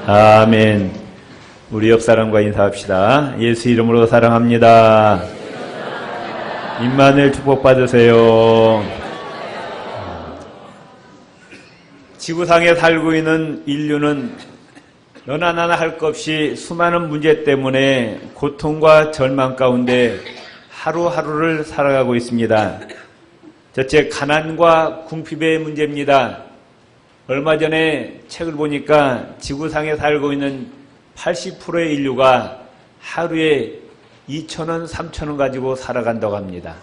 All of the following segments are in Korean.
아멘. 우리 옆 사람과 인사합시다. 예수 이름으로 사랑합니다. 임마누엘 축복 받으세요. 지구상에 살고 있는 인류는 너나 나나 할 것 없이 수많은 문제 때문에 고통과 절망 가운데 하루하루를 살아가고 있습니다. 첫째, 가난과 궁핍의 문제입니다. 얼마 전에 책을 보니까 지구상에 살고 있는 80%의 인류가 하루에 2,000원, 3,000원 가지고 살아간다고 합니다.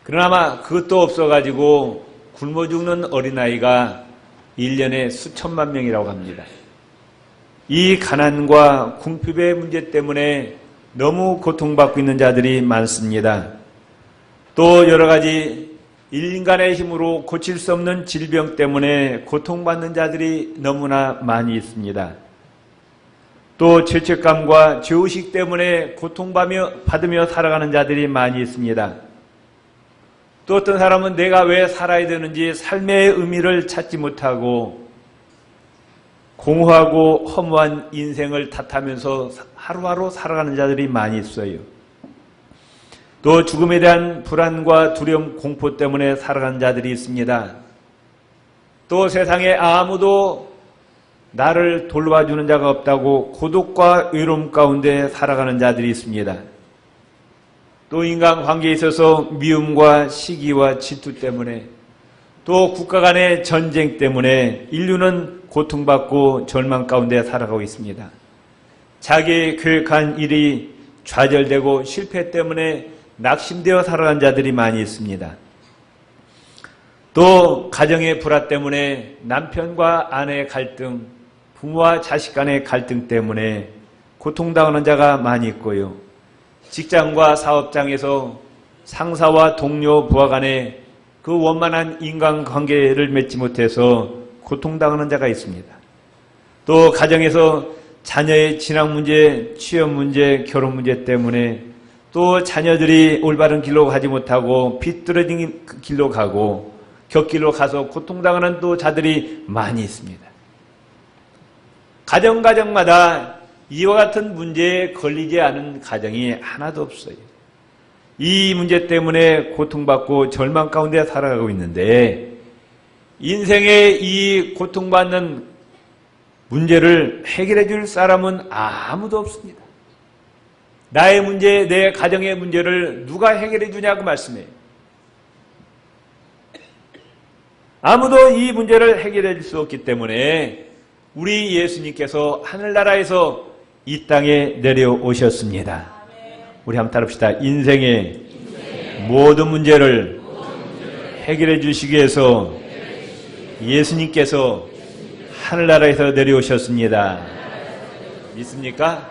그러나 그것도 없어가지고 굶어 죽는 어린아이가 1년에 수천만 명이라고 합니다. 이 가난과 궁핍의 문제 때문에 너무 고통받고 있는 자들이 많습니다. 또 여러 가지 인간의 힘으로 고칠 수 없는 질병 때문에 고통받는 자들이 너무나 많이 있습니다. 또 죄책감과 죄의식 때문에 고통받으며 살아가는 자들이 많이 있습니다. 또 어떤 사람은 내가 왜 살아야 되는지 삶의 의미를 찾지 못하고 공허하고 허무한 인생을 탓하면서 하루하루 살아가는 자들이 많이 있어요. 또 죽음에 대한 불안과 두려움, 공포 때문에 살아가는 자들이 있습니다. 또 세상에 아무도 나를 돌봐주는 자가 없다고 고독과 외로움 가운데 살아가는 자들이 있습니다. 또 인간관계에 있어서 미움과 시기와 질투 때문에 또 국가 간의 전쟁 때문에 인류는 고통받고 절망 가운데 살아가고 있습니다. 자기의 계획한 일이 좌절되고 실패 때문에 낙심되어 살아간 자들이 많이 있습니다. 또 가정의 불화 때문에 남편과 아내의 갈등, 부모와 자식 간의 갈등 때문에 고통당하는 자가 많이 있고요. 직장과 사업장에서 상사와 동료, 부하 간에 그 원만한 인간관계를 맺지 못해서 고통당하는 자가 있습니다. 또 가정에서 자녀의 진학 문제, 취업 문제, 결혼 문제 때문에 또 자녀들이 올바른 길로 가지 못하고 비뚤어진 길로 가고 곁길로 가서 고통당하는 또 자들이 많이 있습니다. 가정마다 이와 같은 문제에 걸리지 않은 가정이 하나도 없어요. 이 문제 때문에 고통받고 절망 가운데 살아가고 있는데 인생의 이 고통받는 문제를 해결해 줄 사람은 아무도 없습니다. 나의 문제, 내 가정의 문제를 누가 해결해 주냐고 말씀해요. 아무도 이 문제를 해결해 줄 수 없기 때문에 우리 예수님께서 하늘나라에서 이 땅에 내려오셨습니다. 우리 한번 따라합시다. 인생의 모든 문제를 해결해 주시기 위해서 예수님께서 하늘나라에서 내려오셨습니다. 믿습니까?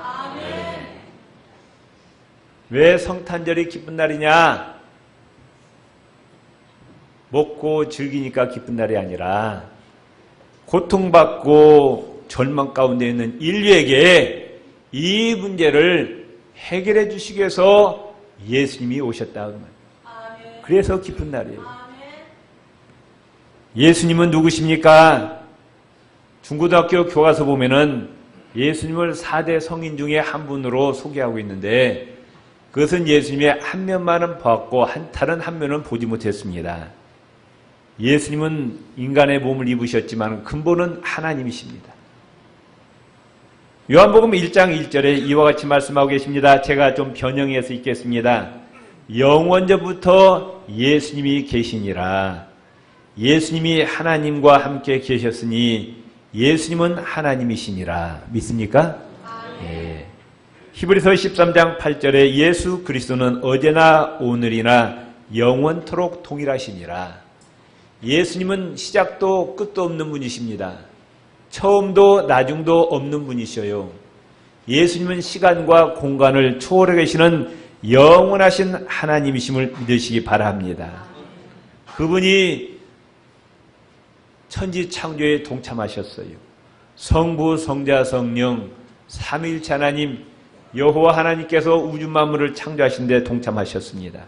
왜 성탄절이 기쁜 날이냐? 먹고 즐기니까 기쁜 날이 아니라 고통받고 절망 가운데 있는 인류에게 이 문제를 해결해 주시기 위해서 예수님이 오셨다. 그래서 기쁜 날이에요. 예수님은 누구십니까? 중고등학교 교과서 보면은 예수님을 4대 성인 중에 한 분으로 소개하고 있는데 그것은 예수님의 한 면만은 보았고 다른 한 면은 보지 못했습니다. 예수님은 인간의 몸을 입으셨지만 근본은 하나님이십니다. 요한복음 1장 1절에 이와 같이 말씀하고 계십니다. 제가 좀 변형해서 읽겠습니다. 영원전부터 예수님이 계시니라. 예수님이 하나님과 함께 계셨으니 예수님은 하나님이시니라. 믿습니까? 네. 히브리서 13장 8절에 예수 그리스도는 어제나 오늘이나 영원토록 동일하시니라. 예수님은 시작도 끝도 없는 분이십니다. 처음도 나중도 없는 분이셔요. 예수님은 시간과 공간을 초월해 계시는 영원하신 하나님이심을 믿으시기 바랍니다. 그분이 천지 창조에 동참하셨어요. 성부, 성자, 성령, 삼위일체 하나님, 여호와 하나님께서 우주 만물을 창조하신 데 동참하셨습니다.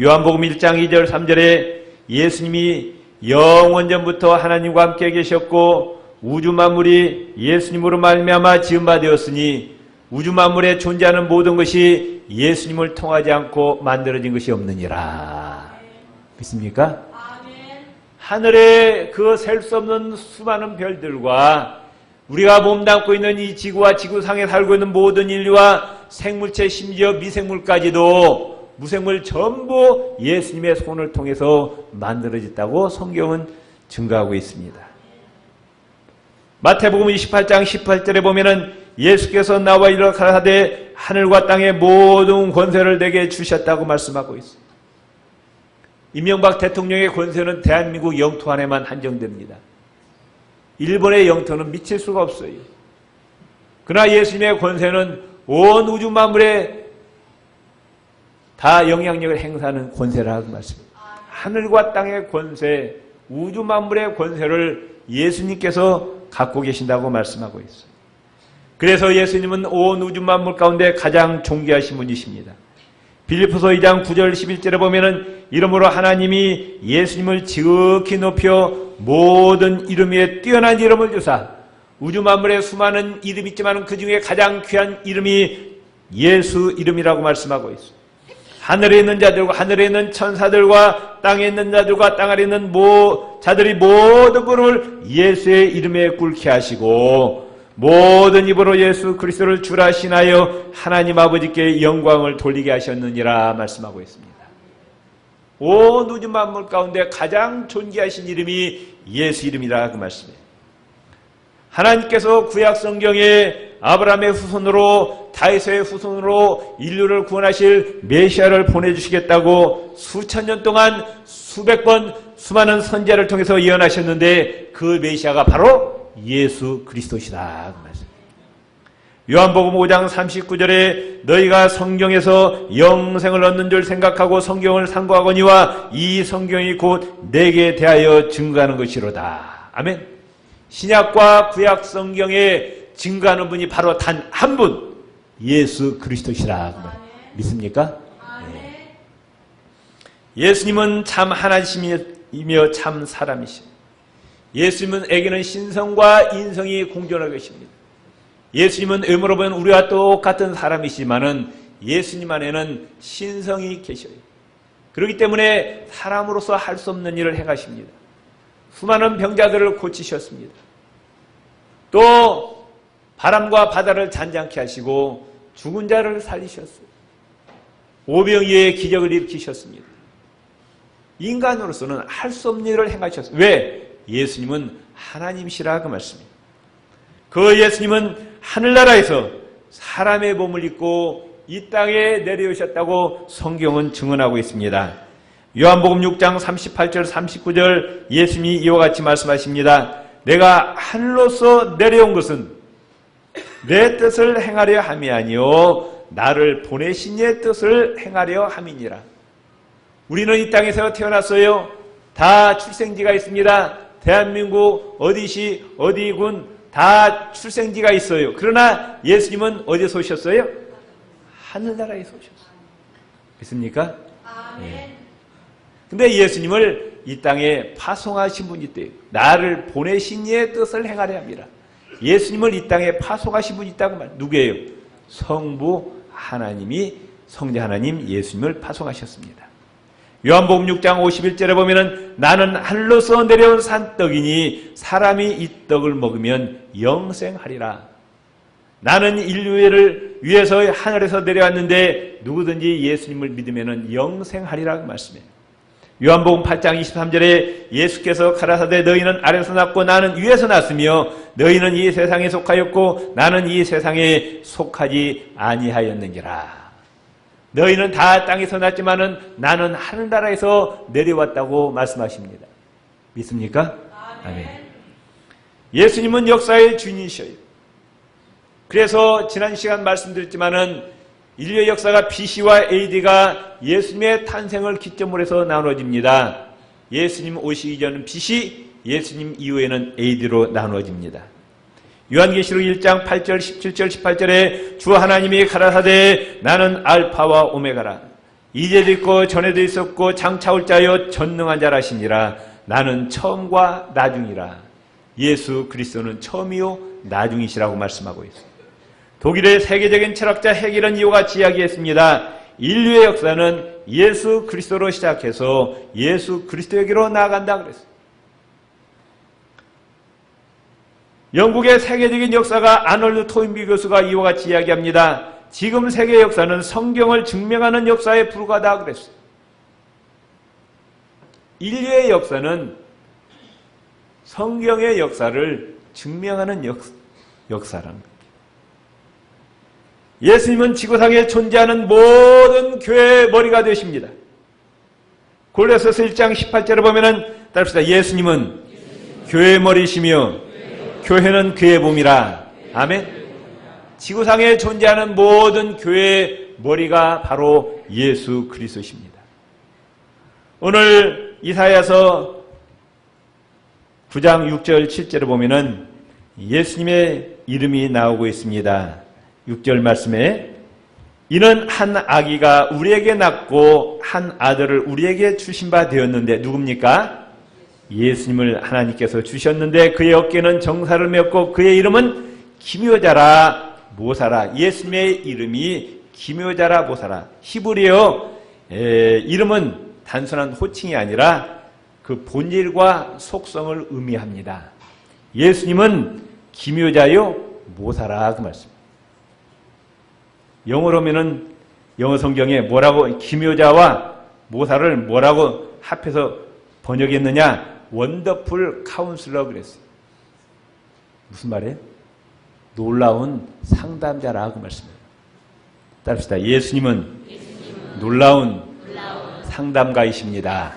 요한복음 1장 2절 3절에 예수님이 영원전부터 하나님과 함께 계셨고 우주 만물이 예수님으로 말미암아 지은 바 되었으니 우주 만물에 존재하는 모든 것이 예수님을 통하지 않고 만들어진 것이 없느니라. 믿습니까? 하늘에 그 셀 수 없는 수많은 별들과 우리가 몸담고 있는 이 지구와 지구상에 살고 있는 모든 인류와 생물체 심지어 미생물까지도 무생물 전부 예수님의 손을 통해서 만들어졌다고 성경은 증거하고 있습니다. 마태복음 28장 18절에 보면은 예수께서 나와 이르러 가라사대 하늘과 땅의 모든 권세를 내게 주셨다고 말씀하고 있습니다. 이명박 대통령의 권세는 대한민국 영토 안에만 한정됩니다. 일본의 영토는 미칠 수가 없어요. 그러나 예수님의 권세는 온 우주 만물에 다 영향력을 행사하는 권세라고 말씀입니다. 하늘과 땅의 권세, 우주 만물의 권세를 예수님께서 갖고 계신다고 말씀하고 있어요. 그래서 예수님은 온 우주 만물 가운데 가장 존귀하신 분이십니다. 빌립보서 2장 9절 11절에 보면은 이러므로 하나님이 예수님을 지극히 높여 모든 이름 위에 뛰어난 이름을 주사 우주 만물에 수많은 이름이 있지만 그 중에 가장 귀한 이름이 예수 이름이라고 말씀하고 있어요. 하늘에 있는 자들과 하늘에 있는 천사들과 땅에 있는 자들과 땅 아래 있는 자들이 모든 분을 예수의 이름에 꿇게 하시고 모든 입으로 예수 그리스도를 주라 신하여 하나님 아버지께 영광을 돌리게 하셨느니라 말씀하고 있습니다. 온 우주 만물 가운데 가장 존귀하신 이름이 예수 이름이라 그 말씀이에요. 하나님께서 구약 성경에 아브라함의 후손으로 다윗의 후손으로 인류를 구원하실 메시아를 보내주시겠다고 수천 년 동안 수백 번 수많은 선지자를 통해서 예언하셨는데 그 메시아가 바로 예수 그리스도시다. 그 말씀. 요한복음 5장 39절에 너희가 성경에서 영생을 얻는 줄 생각하고 성경을 상고하거니와 이 성경이 곧 내게 대하여 증거하는 것이로다. 아멘. 신약과 구약 성경에 증거하는 분이 바로 단 한 분, 예수 그리스도시라. 믿습니까? 네. 예수님은 참 하나님이며 참 사람이십니다. 예수님에게는 신성과 인성이 공존하고 계십니다. 예수님은 외모로 보면 우리와 똑같은 사람이시지만은 예수님 안에는 신성이 계셔요. 그렇기 때문에 사람으로서 할 수 없는 일을 행하십니다. 수많은 병자들을 고치셨습니다. 또 바람과 바다를 잔잔케 하시고 죽은 자를 살리셨어요. 오병이어의 기적을 일으키셨습니다. 인간으로서는 할 수 없는 일을 행하셨어요. 왜? 예수님은 하나님이시라 그 말씀입니다. 그 예수님은 하늘나라에서 사람의 몸을 입고 이 땅에 내려오셨다고 성경은 증언하고 있습니다. 요한복음 6장 38절 39절 예수님이 이와 같이 말씀하십니다. 내가 하늘로서 내려온 것은 내 뜻을 행하려 함이 아니요 나를 보내신 이의 뜻을 행하려 함이니라. 우리는 이 땅에서 태어났어요. 다 출생지가 있습니다. 대한민국 어디시 어디군 다 출생지가 있어요. 그러나 예수님은 어디서 오셨어요? 하늘나라에서 오셨어요. 믿습니까? 네. 근데 예수님을 이 땅에 파송하신 분이 있대요. 나를 보내신 이의 뜻을 행하려 합니다. 예수님을 이 땅에 파송하신 분이 있다고 말. 누구예요? 성부 하나님이 성자 하나님 예수님을 파송하셨습니다. 요한복음 6장 51절에 보면은 나는 하늘로서 내려온 산떡이니 사람이 이 떡을 먹으면 영생하리라. 나는 인류를 위해서 하늘에서 내려왔는데 누구든지 예수님을 믿으면 영생하리라 그 말씀이에요. 요한복음 8장 23절에 예수께서 가라사대 너희는 아래서 났고 나는 위에서 났으며 너희는 이 세상에 속하였고 나는 이 세상에 속하지 아니하였느니라. 너희는 다 땅에서 났지만은 나는 하늘나라에서 내려왔다고 말씀하십니다. 믿습니까? 아멘. 예수님은 역사의 주인이셔요. 그래서 지난 시간 말씀드렸지만은 인류의 역사가 BC와 AD가 예수님의 탄생을 기점으로 해서 나누어집니다. 예수님 오시기 전은 BC, 예수님 이후에는 AD로 나누어집니다. 요한계시록 1장 8절, 17절, 18절에 주 하나님이 가라사대 나는 알파와 오메가라. 이제도 있고 전에도 있었고 장차 올 자여 전능한 자라시니라. 나는 처음과 나중이라. 예수 그리스도는 처음이요 나중이시라고 말씀하고 있습니다. 독일의 세계적인 철학자 헤겔은 이와 같이 이야기했습니다. 인류의 역사는 예수 그리스도로 시작해서 예수 그리스도에게로 나아간다 그랬어요. 영국의 세계적인 역사가 아놀드 토인비 교수가 이와 같이 이야기합니다. 지금 세계 역사는 성경을 증명하는 역사에 불과하다 그랬어요. 인류의 역사는 성경의 역사를 증명하는 역사라는 거예요. 예수님은 지구상에 존재하는 모든 교회의 머리가 되십니다. 골로새서 1장 18절에 보면은 따릅시다. 예수님은 교회의 머리시며 교회는 그의 몸이라. 아멘. 지구상에 존재하는 모든 교회의 머리가 바로 예수 그리스도십니다. 오늘 이사야서 9장 6절 7절에 보면은 예수님의 이름이 나오고 있습니다. 6절 말씀에 이는 한 아기가 우리에게 낳고 한 아들을 우리에게 주신 바 되었는데 누굽니까? 예수님을 하나님께서 주셨는데 그의 어깨는 정사를 메었고 그의 이름은 기묘자라 모사라. 예수님의 이름이 기묘자라 모사라. 히브리어 이름은 단순한 호칭이 아니라 그 본질과 속성을 의미합니다. 예수님은 기묘자요 모사라 그 말씀. 영어로 하면은 영어 성경에 뭐라고 기묘자와 모사를 뭐라고 합해서 번역했느냐? 원더풀 카운슬러 그랬어요. 무슨 말이에요? 놀라운 상담자라 그 말씀이에요. 따릅시다. 예수님은 놀라운 상담가이십니다.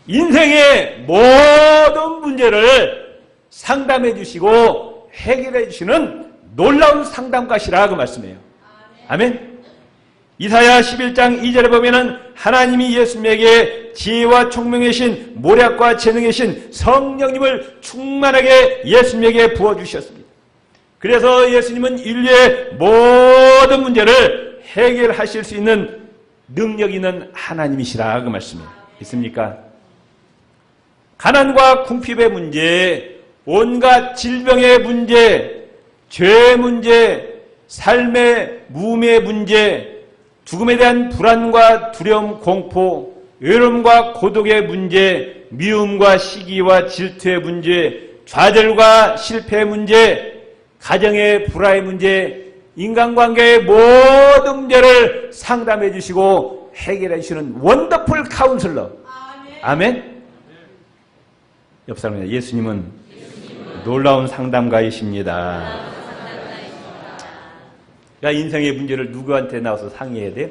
인생의 모든 문제를 상담해 주시고 해결해 주시는 놀라운 상담가시라 그 말씀이에요. 아멘. 이사야 11장 2절에 보면은 하나님이 예수님에게 지혜와 총명이신 모략과 재능이신 성령님을 충만하게 예수님에게 부어주셨습니다. 그래서 예수님은 인류의 모든 문제를 해결하실 수 있는 능력 있는 하나님이시라 그 말씀이에요. 있습니까? 가난과 궁핍의 문제, 온갖 질병의 문제, 죄의 문제, 삶의 무의미의 문제, 죽음에 대한 불안과 두려움, 공포, 외로움과 고독의 문제, 미움과 시기와 질투의 문제, 좌절과 실패의 문제, 가정의 불화의 문제, 인간관계의 모든 문제를 상담해 주시고 해결해 주시는 원더풀 카운슬러. 아멘. 옆 사람입니다. 예수님은 놀라운 상담가이십니다. 그러니까 인생의 문제를 누구한테 나와서 상의해야 돼요?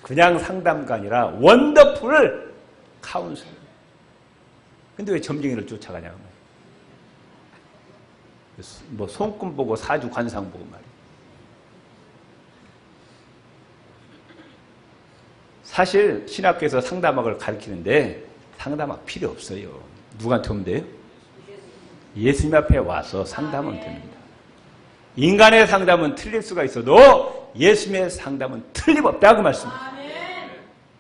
그냥 상담가 아니라 원더풀 카운슬러. 근데 왜 점쟁이를 쫓아가냐고. 뭐 손금 보고 사주 관상 보고 말이에요. 사실 신학교에서 상담학을 가르치는데 상담학 필요 없어요. 누구한테 오면 돼요? 예수님 앞에 와서 상담하면 됩니다. 인간의 상담은 틀릴 수가 있어도 예수님의 상담은 틀림없다 그 말씀입니다.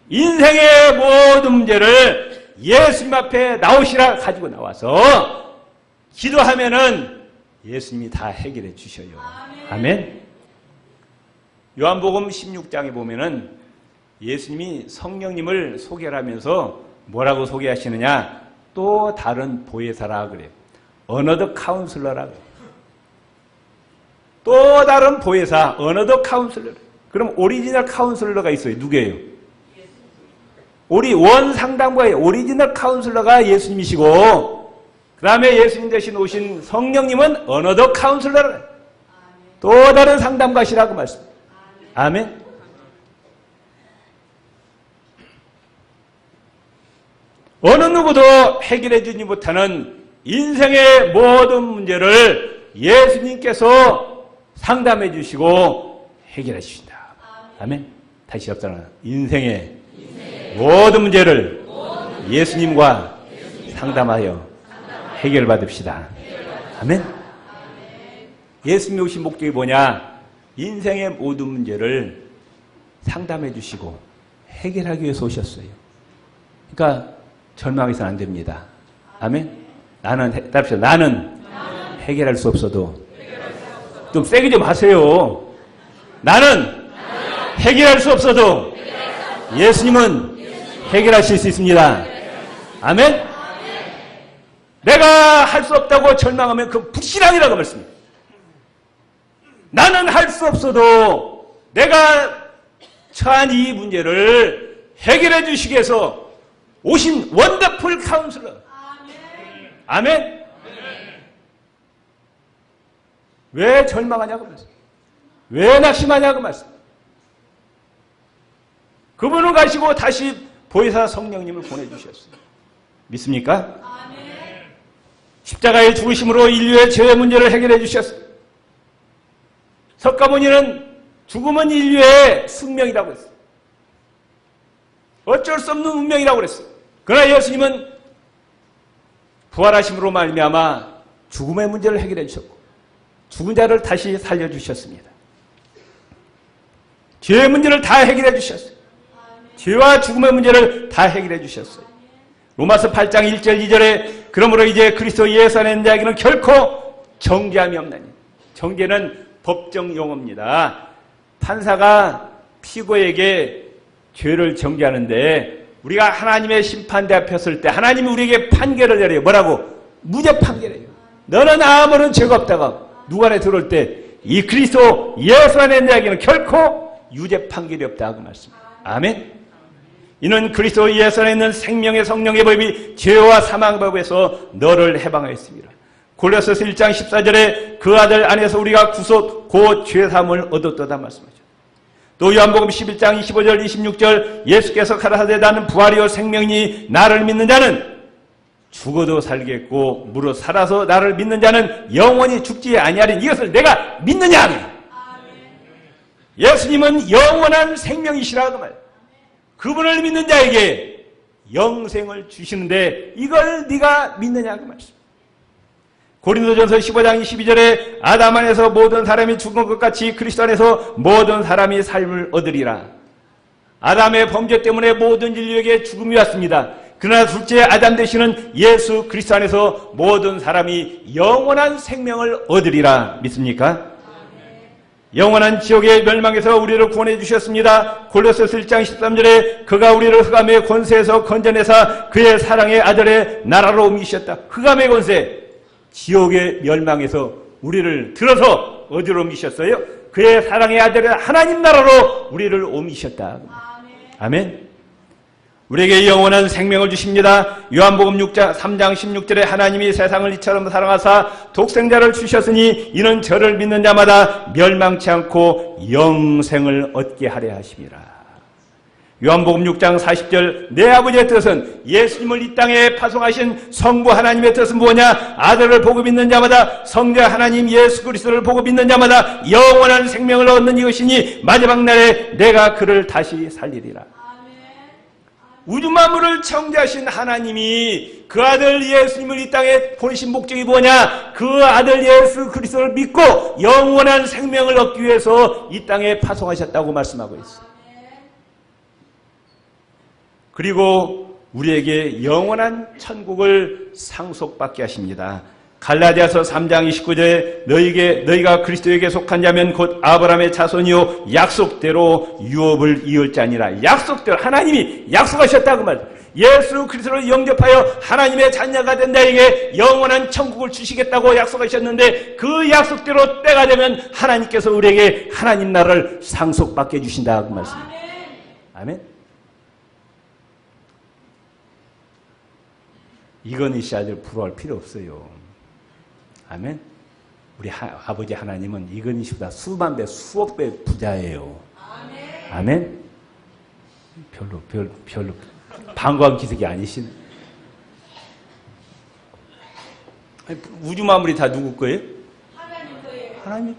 인생의 모든 문제를 예수님 앞에 나오시라 가지고 나와서 기도하면은 예수님이 다 해결해 주셔요. 아멘. 요한복음 16장에 보면은 예수님이 성령님을 소개하면서 뭐라고 소개하시느냐? 또 다른 보혜사라 그래요. 어너더 카운슬러라 그래요. 또 다른 보혜사, 어너더 카운슬러. 그럼 오리지널 카운슬러가 있어요. 누구예요? 우리 원 상담가의 오리지널 카운슬러가 예수님이시고 그 다음에 예수님 대신 오신 성령님은 어너더 카운슬러라. 또 다른 상담가시라고 말씀. 아멘. 어느 누구도 해결해 주지 못하는 인생의 모든 문제를 예수님께서 상담해 주시고 해결해 주신다. 아멘. 다시 합잖아. 인생의 모든 문제를 예수님과 상담하여 해결받읍시다. 아멘. 예수님이 오신 목적이 뭐냐? 인생의 모든 문제를 상담해 주시고 해결하기 위해서 오셨어요. 그러니까 절망해서는 안 됩니다. 아멘? 답시다. 나는 해결할 수 없어도. 좀 세게 좀 하세요. 나는 해결할 수 없어도 예수님은 해결하실 수 있습니다. 아멘? 내가 할 수 없다고 절망하면 그 불신앙이라고 말씀입니다. 나는 할 수 없어도 내가 처한 이 문제를 해결해 주시기 위해서 오신 원더풀 카운슬러. 아멘? 왜 절망하냐고 말씀. 왜 낙심하냐고 말씀. 그분을 가시고 다시 보혜사 성령님을 보내주셨어요. 믿습니까? 십자가의 죽으심으로 인류의 죄의 문제를 해결해 주셨어요. 석가모니는 죽음은 인류의 숙명이라고 했어요. 어쩔 수 없는 운명이라고 그랬어요. 그러나 예수님은 부활하심으로 말미암아 죽음의 문제를 해결해 주셨고 죽은 자를 다시 살려주셨습니다. 죄의 문제를 다 해결해 주셨어요. 죄와 죽음의 문제를 다 해결해 주셨어요. 로마서 8장 1절 2절에 그러므로 이제 그리스도 예수 안에 있는 자에게는 결코 정죄함이 없나니. 정죄는 법정 용어입니다. 판사가 피고에게 죄를 정죄하는데 우리가 하나님의 심판대 앞에 섰을 때 하나님이 우리에게 판결을 내려요. 뭐라고? 무죄 판결이에요. 너는 아무런 죄가 없다가 누구 안에 들어올 때 이 그리스도 예수 안에 있는 자에게는 결코 유죄 판결이 없다 그 말씀. 아멘. 이는 그리스도 예수 안에 있는 생명의 성령의 법이 죄와 사망 법에서 너를 해방하였습니다. 골로새서 1장 14절에 그 아들 안에서 우리가 구속 곧 죄사함을 얻었도다 말씀하죠. 또 요한복음 11장 25절 26절 예수께서 가라사대 나는 부활이요 생명이니 나를 믿는 자는 죽어도 살겠고 무릇 살아서 나를 믿는 자는 영원히 죽지 아니하리니 이것을 내가 믿느냐. 예수님은 영원한 생명이시라고 말. 그분을 믿는 자에게 영생을 주시는데 이걸 네가 믿느냐고 말씀. 고린도전서 15장 22절에 아담 안에서 모든 사람이 죽은 것 같이 그리스도 안에서 모든 사람이 삶을 얻으리라. 아담의 범죄 때문에 모든 인류에게 죽음이 왔습니다. 그러나 둘째 아담 되시는 예수 그리스도 안에서 모든 사람이 영원한 생명을 얻으리라. 믿습니까? 영원한 지옥의 멸망에서 우리를 구원해 주셨습니다. 골로새서 1장 13절에 그가 우리를 흑암의 권세에서 건져내사 그의 사랑의 아들의 나라로 옮기셨다. 흑암의 권세, 지옥의 멸망에서 우리를 들어서 어디로 옮기셨어요? 그의 사랑의 아들의 하나님 나라로 우리를 옮기셨다. 아멘. 우리에게 영원한 생명을 주십니다. 요한복음 3장 16절에 하나님이 세상을 이처럼 사랑하사 독생자를 주셨으니 이는 저를 믿는 자마다 멸망치 않고 영생을 얻게 하려 하심이라. 요한복음 6장 40절 내 아버지의 뜻은 예수님을 이 땅에 파송하신 성부 하나님의 뜻은 뭐냐? 아들을 보고 믿는 자마다 성자 하나님 예수 그리스도를 보고 믿는 자마다 영원한 생명을 얻는 이것이니 마지막 날에 내가 그를 다시 살리리라. 우주 만물을 창조하신 하나님이 그 아들 예수님을 이 땅에 보내신 목적이 뭐냐? 그 아들 예수 그리스도를 믿고 영원한 생명을 얻기 위해서 이 땅에 파송하셨다고 말씀하고 있어요. 그리고 우리에게 영원한 천국을 상속받게 하십니다. 갈라디아서 3장 29절에 너희가 그리스도에게 속한 자면 곧 아브라함의 자손이요 약속대로 유업을 이을 자니라. 약속대로 하나님이 약속하셨다고 말이에요. 예수 그리스도를 영접하여 하나님의 자녀가 된 자에게 영원한 천국을 주시겠다고 약속하셨는데 그 약속대로 때가 되면 하나님께서 우리에게 하나님 나라를 상속받게 해주신다고 말씀입니다. 아멘. 이건희 씨 아들 부러워할 필요 없어요. 아멘. 우리 아버지 하나님은 이건희 씨보다 수만 배, 수억 배 부자예요. 아멘. 별로 방광 기색이 아니신. 우주 만물이 다 누구 거예요? 하나님 거예요. 하나님.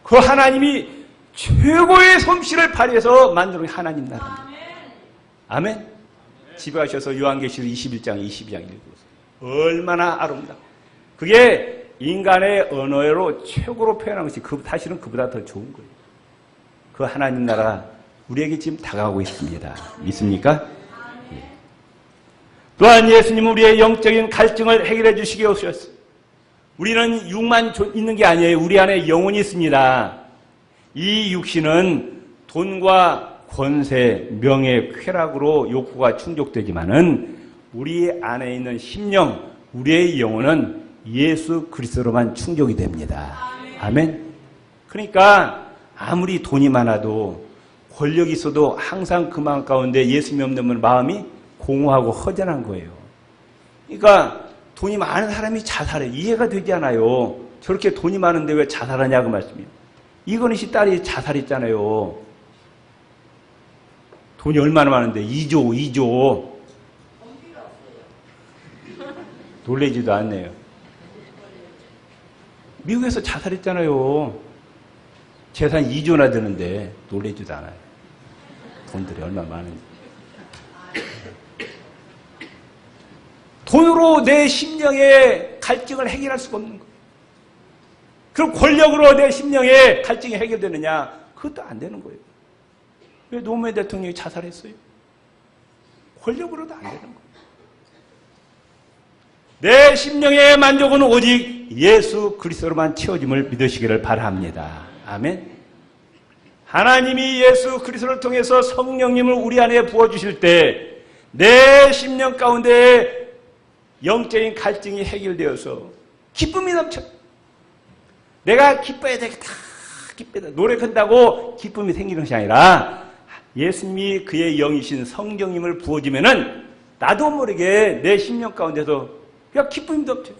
그 하나님이 최고의 솜씨를 발휘해서 만든 하나님 나라입니다. 아멘. 집에 가셔서 요한계시록 21장, 22장 읽어보세요. 얼마나 아름다워. 그게 인간의 언어로 최고로 표현한 것이 사실은 그보다 더 좋은 거예요. 그 하나님 나라 우리에게 지금 다가오고 있습니다. 믿습니까? 예. 또한 예수님은 우리의 영적인 갈증을 해결해 주시기 오셨어요. 우리는 육만 있는 게 아니에요. 우리 안에 영혼이 있습니다. 이 육신은 돈과 권세, 명예, 쾌락으로 욕구가 충족되지만은 우리 안에 있는 심령, 우리의 영혼은 예수 그리스도로만 충족이 됩니다. 아멘. 그러니까 아무리 돈이 많아도 권력이 있어도 항상 그 마음 가운데 예수님이 없는 마음이 공허하고 허전한 거예요. 그러니까 돈이 많은 사람이 자살해. 이해가 되지 않아요. 저렇게 돈이 많은데 왜 자살하냐고 말씀이에요. 이건희 씨 딸이 자살했잖아요. 돈이 얼마나 많은데 2조. 놀라지도 않네요. 미국에서 자살했잖아요. 재산 2조나 되는데 놀라지도 않아요. 돈들이 얼마나 많은지. 돈으로 내 심령의 갈증을 해결할 수가 없는 거예요. 그럼 권력으로 내 심령의 갈증이 해결되느냐? 그것도 안 되는 거예요. 왜 노무현 대통령이 자살했어요? 권력으로도 안 되는 거예요. 내 심령의 만족은 오직 예수 그리스도로만 채워짐을 믿으시기를 바랍니다. 아멘. 하나님이 예수 그리스도를 통해서 성령님을 우리 안에 부어주실 때 내 심령 가운데 영적인 갈증이 해결되어서 기쁨이 넘쳐. 내가 기뻐야 되겠다. 기뻐야 돼. 노력한다고 기쁨이 생기는 것이 아니라 예수님이 그의 영이신 성령님을 부어주면은 나도 모르게 내 심령 가운데서 그냥 기쁨이 넘쳐.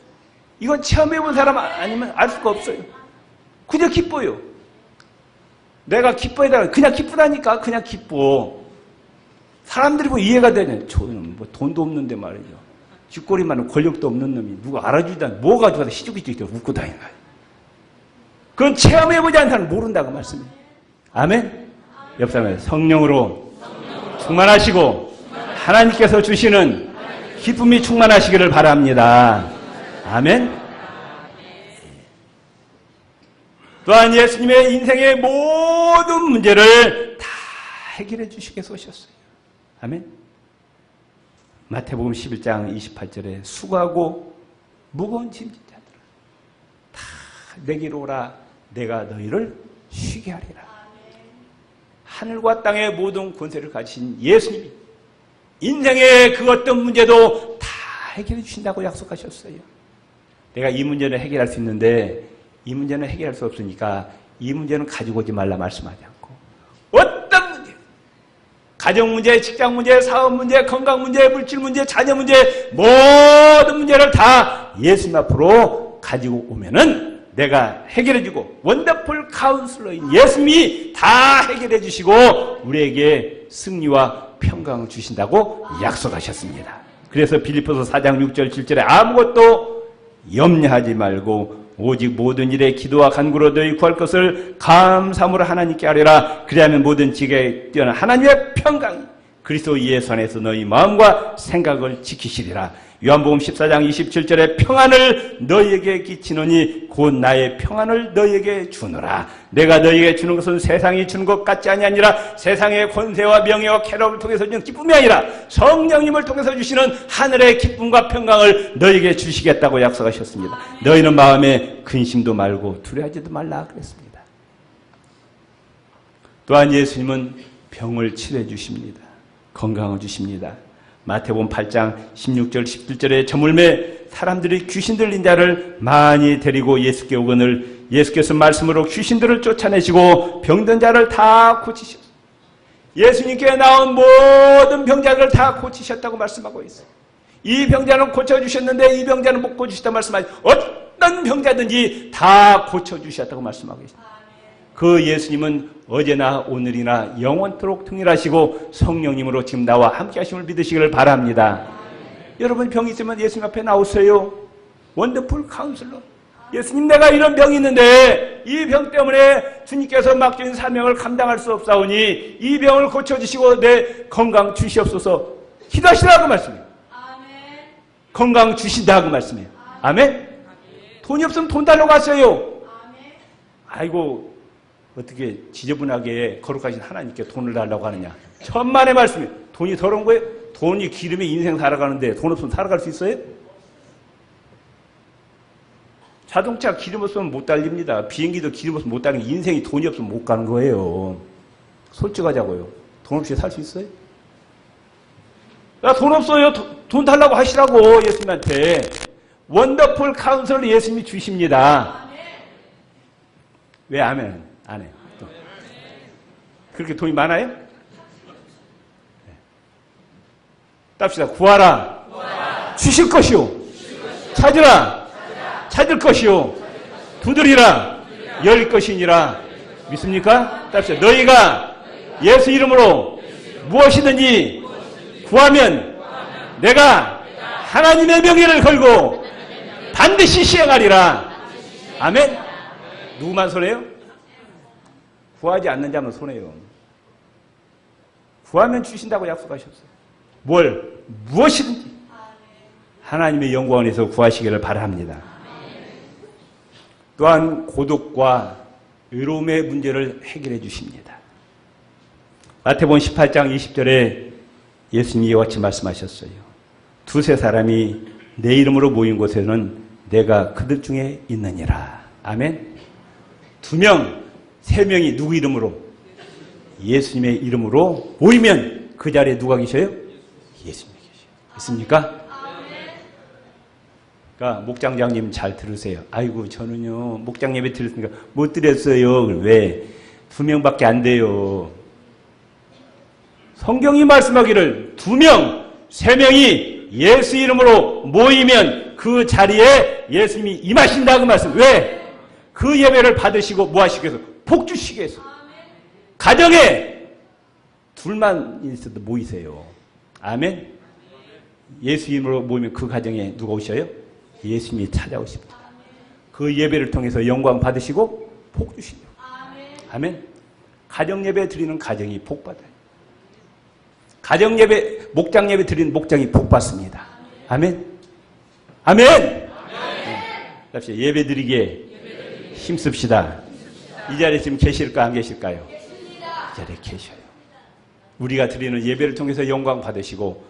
이건 체험해본 사람 아니면 알 수가 없어요. 그냥 기뻐요. 내가 기뻐야 돼. 그냥 기쁘다니까. 그냥 기뻐. 사람들이 뭐 이해가 되네. 저는 뭐 돈도 없는데 말이죠. 쥐꼬리 많은 권력도 없는 놈이 누가 알아주다 뭐 가지고 시주기죽 웃고 다니는 거야. 그건 체험해보지 않는 사람은 모른다고 말씀해요. 아멘? 옆 사람에 성령으로 충만하시고 하나님께서 주시는 기쁨이 충만하시기를 바랍니다. 아멘? 또한 예수님의 인생의 모든 문제를 다 해결해 주시기 위해서 오셨어요. 아멘? 마태복음 11장 28절에 수고하고 무거운 짐진 자들아 다 내게로 오라 내가 너희를 쉬게 하리라. 하늘과 땅의 모든 권세를 가지신 예수님이 인생의 그 어떤 문제도 다 해결해 주신다고 약속하셨어요. 내가 이 문제는 해결할 수 있는데 이 문제는 해결할 수 없으니까 이 문제는 가지고 오지 말라 말씀하지 않고 어떤 문제, 가정 문제, 직장 문제, 사업 문제, 건강 문제, 물질 문제, 자녀 문제 모든 문제를 다 예수님 앞으로 가지고 오면은 내가 해결해주고 원더풀 카운슬러인 예수님이 다 해결해주시고 우리에게 승리와 평강을 주신다고 약속하셨습니다. 그래서 빌립보서 4장 6절 7절에 아무것도 염려하지 말고 오직 모든 일에 기도와 간구로 너희 구할 것을 감사함으로 하나님께 아뢰라. 그리하면 모든 지혜에 뛰어난 하나님의 평강이 그리스도 예수 안에서 너희 마음과 생각을 지키시리라. 요한복음 14장 27절에 평안을 너희에게 끼치노니 곧 나의 평안을 너희에게 주노라. 내가 너희에게 주는 것은 세상이 주는 것 같지 아니하니라. 세상의 권세와 명예와 쾌락을 통해서 주는 기쁨이 아니라 성령님을 통해서 주시는 하늘의 기쁨과 평강을 너희에게 주시겠다고 약속하셨습니다. 너희는 마음에 근심도 말고 두려워하지도 말라 그랬습니다. 또한 예수님은 병을 치료해 주십니다. 건강을 주십니다. 마태복음 8장 16절 17절에 저물매 사람들이 귀신 들린 자를 많이 데리고 예수께 오거늘 예수께서 말씀으로 귀신들을 쫓아내시고 병든 자를 다 고치셨어요. 예수님께 나온 모든 병자들을 다 고치셨다고 말씀하고 있어요. 이 병자는 고쳐주셨는데 이 병자는 못 고치셨다 말씀하시죠. 어떤 병자든지 다 고쳐주셨다고 말씀하고 있습니다. 그 예수님은 어제나 오늘이나 영원토록 동일하시고 성령님으로 지금 나와 함께 하심을 믿으시기를 바랍니다. 여러분 병 있으면 예수님 앞에 나오세요. 원더풀 카운슬러. 예수님 내가 이런 병이 있는데 이 병 때문에 주님께서 맡긴 사명을 감당할 수 없사오니 이 병을 고쳐주시고 내 건강 주시옵소서. 기도하시라고 말씀해요. 건강 주신다고 말씀해요. 아멘? 돈이 없으면 돈 달라고 하세요. 아이고 어떻게 지저분하게 거룩하신 하나님께 돈을 달라고 하느냐. 천만의 말씀이에요. 돈이 더러운 거예요? 돈이 기름에 인생 살아가는데 돈 없으면 살아갈 수 있어요? 자동차 기름 없으면 못 달립니다. 비행기도 기름 없으면 못 달리는 인생이 돈이 없으면 못 가는 거예요. 솔직하자고요. 돈 없이 살 수 있어요? 야, 돈 없어요. 돈 달라고 하시라고 예수님한테. 원더풀 카운슬을 예수님이 주십니다. 왜 아멘? 안 해요. 그렇게 돈이 많아요? 답시다. 구하라. 주실 것이요. 찾으라. 찾을 것이요. 두드리라. 열 것이니라. 믿습니까? 답시다. 너희가 예수 이름으로 무엇이든지 구하면 내가 하나님의 명예를 걸고 반드시 시행하리라. 아멘? 누구만 손해요? 구하지 않는 자만 손해요. 구하면 주신다고 약속하셨어요. 무엇이든지 하나님의 영광을 위해서 구하시기를 바랍니다. 또한 고독과 외로움의 문제를 해결해 주십니다. 마태복음 18장 20절에 예수님이 이와 같이 말씀하셨어요. 두세 사람이 내 이름으로 모인 곳에는 내가 그들 중에 있느니라. 아멘. 2명, 3명이 누구 이름으로? 예수님의 이름으로 모이면 그 자리에 누가 계셔요? 예수님이 계셔요. 있습니까? 그러니까 목장장님 잘 들으세요. 아이고 저는요 목장 예배 드렸으니까 못 드렸어요. 왜? 2명밖에 안 돼요. 성경이 말씀하기를 2명, 3명이 예수 이름으로 모이면 그 자리에 예수님이 임하신다 그 말씀. 왜? 그 예배를 받으시고 뭐 하시기 위해서? 복 주시기 위해서. 가정에 2만 있어도 모이세요. 아멘. 예수 이름으로 모이면 그 가정에 누가 오셔요? 예수님이 찾아오십니다. 그 예배를 통해서 영광 받으시고 복 주시죠. 아멘. 가정 예배 드리는 가정이 복 받아요. 가정 예배, 목장 예배 드리는 목장이 복 받습니다. 아멘. 아멘. 갑시다. 예배 드리기에 힘씁시다. 이 자리에 지금 계실까 안 계실까요? 이 자리에 계셔요. 우리가 드리는 예배를 통해서 영광 받으시고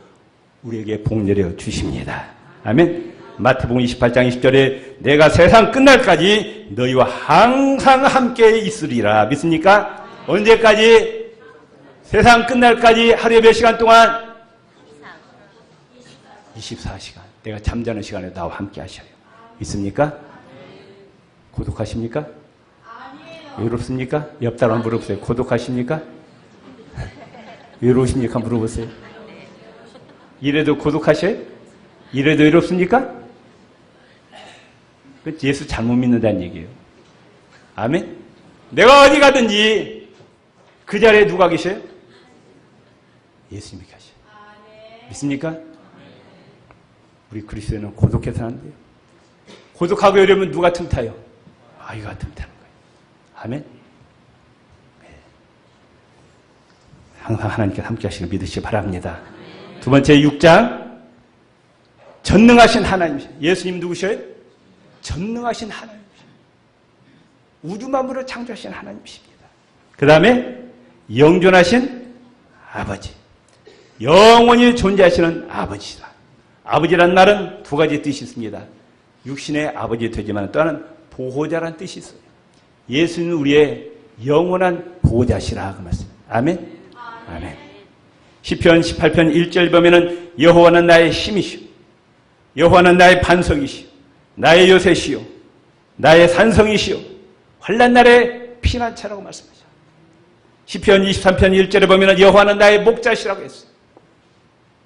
우리에게 복 내려 주십니다. 아멘. 마태복음 28장 20절에 내가 세상 끝날까지 너희와 항상 함께 있으리라. 믿습니까? 언제까지? 세상 끝날까지 하루에 몇 시간 동안? 24시간. 내가 잠자는 시간에 나와 함께 하셔요. 믿습니까? 고독하십니까? 외롭습니까? 옆 사람 물어보세요. 고독하십니까? 외로우십니까? 물어보세요. 이래도 고독하셔요? 이래도 외롭습니까? 그 예수 잘못 믿는다는 얘기예요. 아멘? 내가 어디 가든지 그 자리에 누가 계셔요? 예수님이 계셔요. 믿습니까? 우리 그리스도인은 고독해서 안 돼요. 고독하고 이러면 누가 틈타요? 아이가 틈타는 거예요. 아멘? 항상 하나님께서 함께 하시길 믿으시기 바랍니다. 두 번째 6장 전능하신 하나님이세요. 예수님 누구셔요? 전능하신 하나님이세요. 우주 만물을 창조하신 하나님이십니다. 그 다음에 영존하신 아버지. 영원히 존재하시는 아버지다. 아버지란 말은 두 가지 뜻이 있습니다. 육신의 아버지 되지만 또 하나는 보호자라는 뜻이 있어요. 예수는 우리의 영원한 보호자시라 그 말씀. 아멘? 아멘. 시편 18편 1절 보면은 여호와는 나의 힘이시오. 여호와는 나의 반석이시오. 나의 요새시오. 나의 산성이시오. 환난 날의 피난처라고 말씀하죠. 시편 23편 1절에 보면은 여호와는 나의 목자시라고 했어요.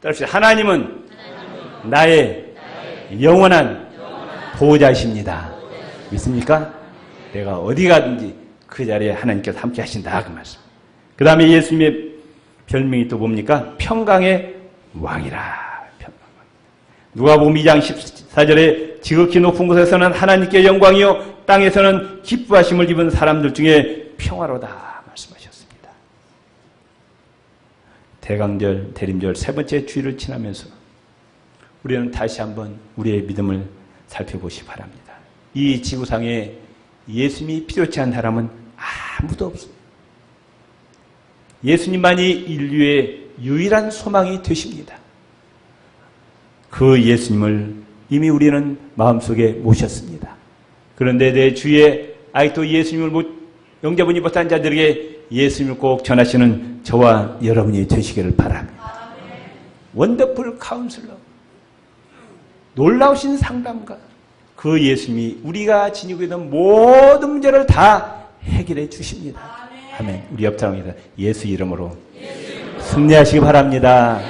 따라합시다. 하나님은 나의 영원한 보호자이십니다. 믿습니까? 내가 어디 가든지 그 자리에 하나님께서 함께 하신다 그 말씀. 그 다음에 예수님의 별명이 또 뭡니까? 평강의 왕이라. 누가복음 2장 14절에 지극히 높은 곳에서는 하나님께 영광이요 땅에서는 기뻐하심을 입은 사람들 중에 평화로다 말씀하셨습니다. 대강절, 대림절 세 번째 주일을 지나면서 우리는 다시 한번 우리의 믿음을 살펴보시기 바랍니다. 이 지구상에 예수님이 필요치 않은 사람은 아무도 없습니다. 예수님만이 인류의 유일한 소망이 되십니다. 그 예수님을 이미 우리는 마음속에 모셨습니다. 그런데 내 주위에 아직도 예수님을 영접하지 못한 자들에게 예수님을 꼭 전하시는 저와 여러분이 되시기를 바랍니다. 원더풀 카운슬러, 놀라우신 상담가, 그 예수님이 우리가 지니고 있는 모든 문제를 다 해결해 주십니다. 아멘. 우리 옆 사람입니다. 예수 이름으로 승리하시기 바랍니다.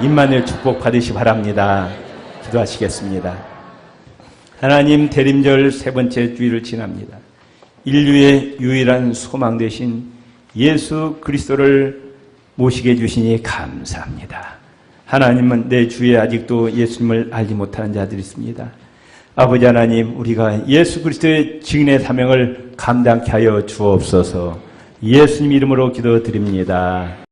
임마누엘 축복 받으시기 바랍니다. 기도하시겠습니다. 하나님, 대림절 세 번째 주일을 지납니다. 인류의 유일한 소망 되신 예수 그리스도를 모시게 해주시니 감사합니다. 하나님은 내 주위에 아직도 예수님을 알지 못하는 자들이 있습니다. 아버지 하나님, 우리가 예수 그리스도의 증인의 사명을 감당케 하여 주옵소서. 예수님 이름으로 기도드립니다.